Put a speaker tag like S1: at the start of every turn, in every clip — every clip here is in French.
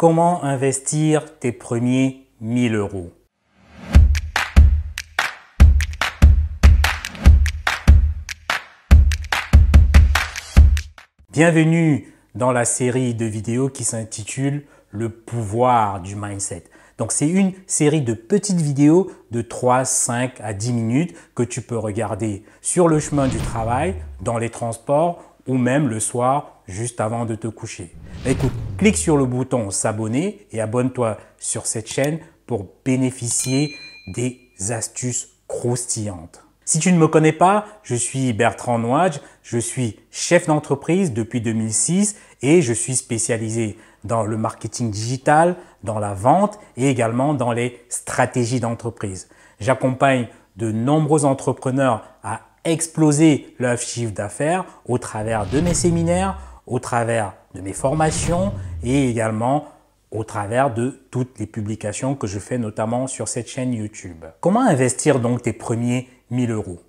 S1: Comment investir tes premiers 1000 euros? Bienvenue dans la série de vidéos qui s'intitule « Le pouvoir du mindset ». Donc, c'est une série de petites vidéos de 3, 5 à 10 minutes que tu peux regarder sur le chemin du travail, dans les transports ou même le soir juste avant de te coucher. Écoute, clique sur le bouton s'abonner et abonne-toi sur cette chaîne pour bénéficier des astuces croustillantes. Si tu ne me connais pas, je suis Bertrand Nouadj, je suis chef d'entreprise depuis 2006 et je suis spécialisé dans le marketing digital, dans la vente et également dans les stratégies d'entreprise. J'accompagne de nombreux entrepreneurs à exploser leur chiffre d'affaires au travers de mes séminaires, au travers de mes formations et également au travers de toutes les publications que je fais notamment sur cette chaîne YouTube. Comment investir donc tes premiers 1000 euros?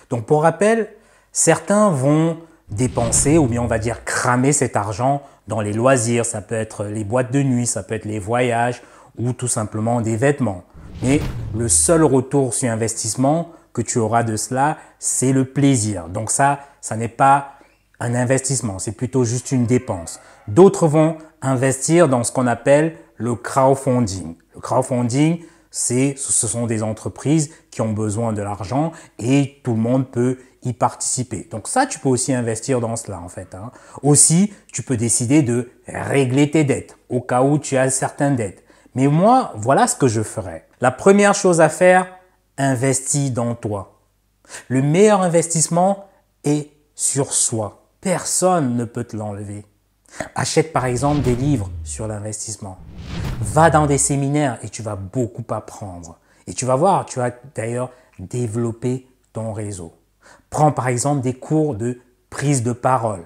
S1: Donc pour rappel, certains vont dépenser ou bien on va dire cramer cet argent dans les loisirs. Ça peut être les boîtes de nuit, ça peut être les voyages ou tout simplement des vêtements. Mais le seul retour sur investissement que tu auras de cela, c'est le plaisir. Donc ça n'est pas un investissement, c'est plutôt juste une dépense. D'autres vont investir dans ce qu'on appelle le crowdfunding. Le crowdfunding, ce sont des entreprises qui ont besoin de l'argent et tout le monde peut y participer. Donc ça, tu peux aussi investir dans cela en fait. Aussi, tu peux décider de régler tes dettes au cas où tu as certaines dettes. Mais moi, voilà ce que je ferais. La première chose à faire, investis dans toi. Le meilleur investissement est sur soi. Personne ne peut te l'enlever. Achète par exemple des livres sur l'investissement. Va dans des séminaires et tu vas beaucoup apprendre. Et tu vas voir, tu vas d'ailleurs développer ton réseau. Prends par exemple des cours de prise de parole.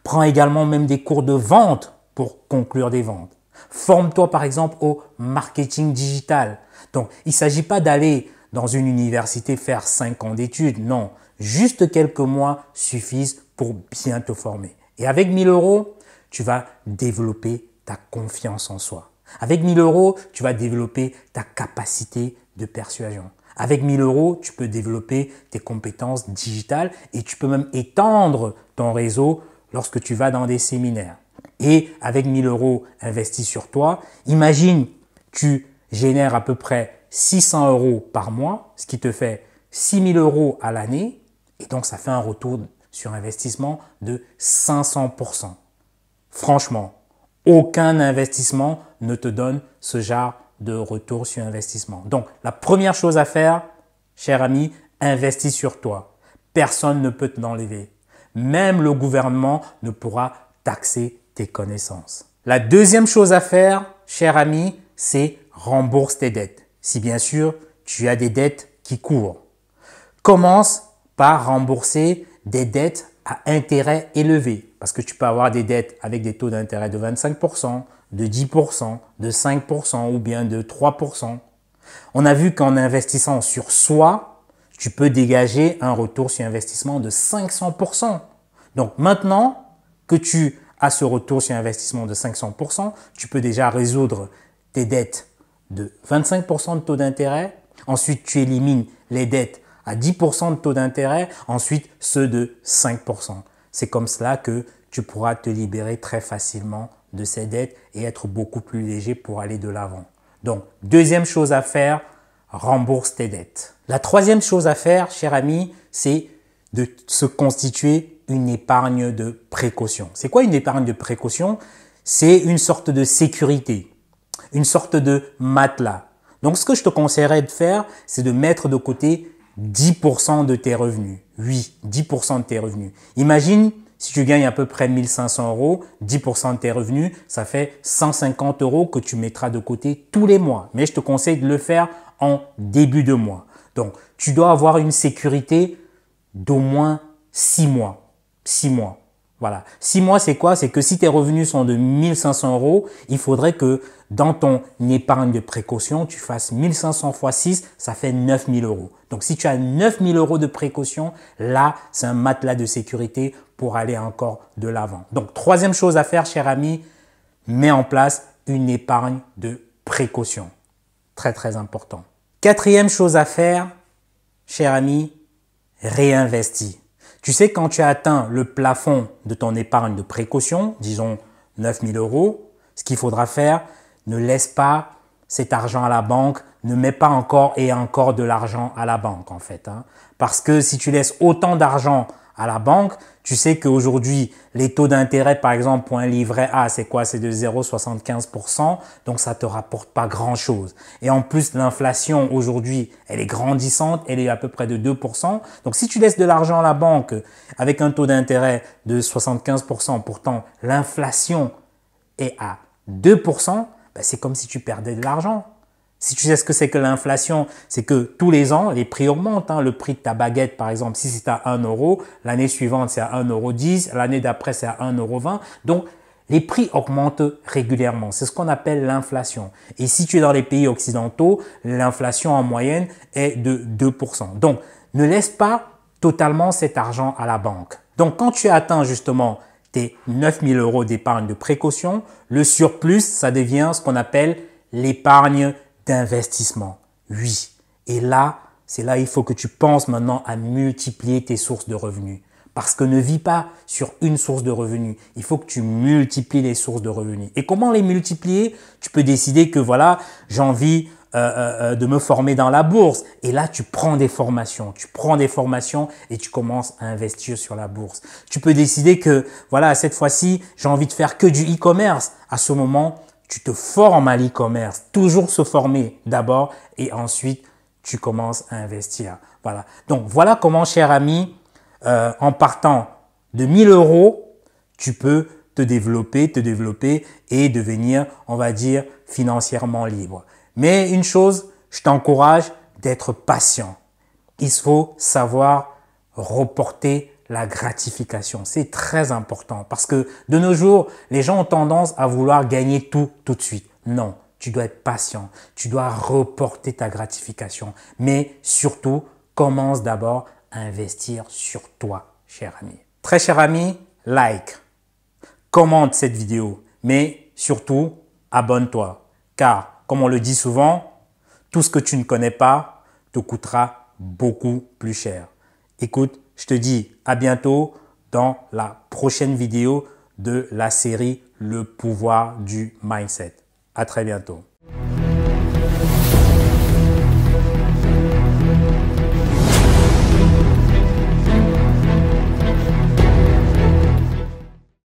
S1: Prends également même des cours de vente pour conclure des ventes. Forme-toi par exemple au marketing digital. Donc, il ne s'agit pas d'aller dans une université faire 5 ans d'études. Non, juste quelques mois suffisent pour bien te former. Et avec 1000 euros, tu vas développer ta confiance en soi. Avec 1000 euros, tu vas développer ta capacité de persuasion. Avec 1000 euros, tu peux développer tes compétences digitales et tu peux même étendre ton réseau lorsque tu vas dans des séminaires. Et avec 1000 euros investis sur toi, imagine, tu génères à peu près 600 euros par mois, ce qui te fait 6000 euros à l'année. Et donc, ça fait un retour sur investissement de 500%. Franchement, aucun investissement ne te donne ce genre de retour sur investissement. Donc, la première chose à faire, cher ami, investis sur toi. Personne ne peut te l'enlever. Même le gouvernement ne pourra taxer tes connaissances. La deuxième chose à faire, cher ami, c'est rembourse tes dettes. Si bien sûr, tu as des dettes qui courent. Commence par rembourser des dettes à intérêt élevé. Parce que tu peux avoir des dettes avec des taux d'intérêt de 25%, de 10%, de 5% ou bien de 3%. On a vu qu'en investissant sur soi, tu peux dégager un retour sur investissement de 500%. Donc maintenant que tu as ce retour sur investissement de 500%, tu peux déjà résoudre tes dettes de 25% de taux d'intérêt. Ensuite, tu élimines les dettes à 10% de taux d'intérêt, ensuite ceux de 5%. C'est comme cela que tu pourras te libérer très facilement de ces dettes et être beaucoup plus léger pour aller de l'avant. Donc, deuxième chose à faire, rembourse tes dettes. La troisième chose à faire, cher ami, c'est de se constituer une épargne de précaution. C'est quoi une épargne de précaution? C'est une sorte de sécurité, une sorte de matelas. Donc, ce que je te conseillerais de faire, c'est de mettre de côté 10% de tes revenus. Oui, 10% de tes revenus. Imagine, si tu gagnes à peu près 1500 euros, 10% de tes revenus, ça fait 150 euros que tu mettras de côté tous les mois. Mais je te conseille de le faire en début de mois. Donc, tu dois avoir une sécurité d'au moins 6 mois. 6 mois. Voilà. 6 mois, c'est quoi? C'est que si tes revenus sont de 1500 euros, il faudrait que dans ton épargne de précaution, tu fasses 1500 fois 6, ça fait 9000 euros. Donc, si tu as 9000 euros de précaution, là, c'est un matelas de sécurité pour aller encore de l'avant. Donc, troisième chose à faire, cher ami, mets en place une épargne de précaution. Très, très important. Quatrième chose à faire, cher ami, réinvestis. Tu sais, quand tu as atteint le plafond de ton épargne de précaution, disons 9 000 euros, ce qu'il faudra faire, ne laisse pas cet argent à la banque, ne mets pas encore et encore de l'argent à la banque en fait. Parce que si tu laisses autant d'argent à la banque, tu sais qu'aujourd'hui, les taux d'intérêt, par exemple, pour un livret A, c'est quoi? C'est de 0,75%. Donc, ça te rapporte pas grand-chose. Et en plus, l'inflation, aujourd'hui, elle est grandissante. Elle est à peu près de 2%. Donc, si tu laisses de l'argent à la banque avec un taux d'intérêt de 75%, pourtant, l'inflation est à 2%, ben, c'est comme si tu perdais de l'argent. Si tu sais ce que c'est que l'inflation, c'est que tous les ans, les prix augmentent. Le prix de ta baguette, par exemple, si c'est à 1 euro, l'année suivante, c'est à 1,10 €, l'année d'après, c'est à 1,20 €. Donc, les prix augmentent régulièrement. C'est ce qu'on appelle l'inflation. Et si tu es dans les pays occidentaux, l'inflation en moyenne est de 2%. Donc, ne laisse pas totalement cet argent à la banque. Donc, quand tu atteins justement tes 9 000 euros d'épargne de précaution, le surplus, ça devient ce qu'on appelle l'épargne d'investissement. Oui. Et là, c'est là il faut que tu penses maintenant à multiplier tes sources de revenus. Parce que ne vis pas sur une source de revenus. Il faut que tu multiplies les sources de revenus. Et comment les multiplier? Tu peux décider que voilà, j'ai envie de me former dans la bourse. Et là, tu prends des formations. Tu prends des formations et tu commences à investir sur la bourse. Tu peux décider que voilà, cette fois-ci, j'ai envie de faire que du e-commerce. À ce moment, tu te formes à l'e-commerce, toujours se former d'abord et ensuite tu commences à investir. Voilà. Donc voilà comment, cher ami, en partant de 1 000 euros, tu peux te développer et devenir, on va dire, financièrement libre. Mais une chose, je t'encourage d'être patient. Il faut savoir reporter la gratification. C'est très important parce que de nos jours, les gens ont tendance à vouloir gagner tout de suite. Non, tu dois être patient. Tu dois reporter ta gratification. Mais surtout, commence d'abord à investir sur toi, cher ami. Très cher ami, like, commente cette vidéo, mais surtout, abonne-toi. Car, comme on le dit souvent, tout ce que tu ne connais pas te coûtera beaucoup plus cher. Écoute, je te dis à bientôt dans la prochaine vidéo de la série Le pouvoir du mindset. À très bientôt.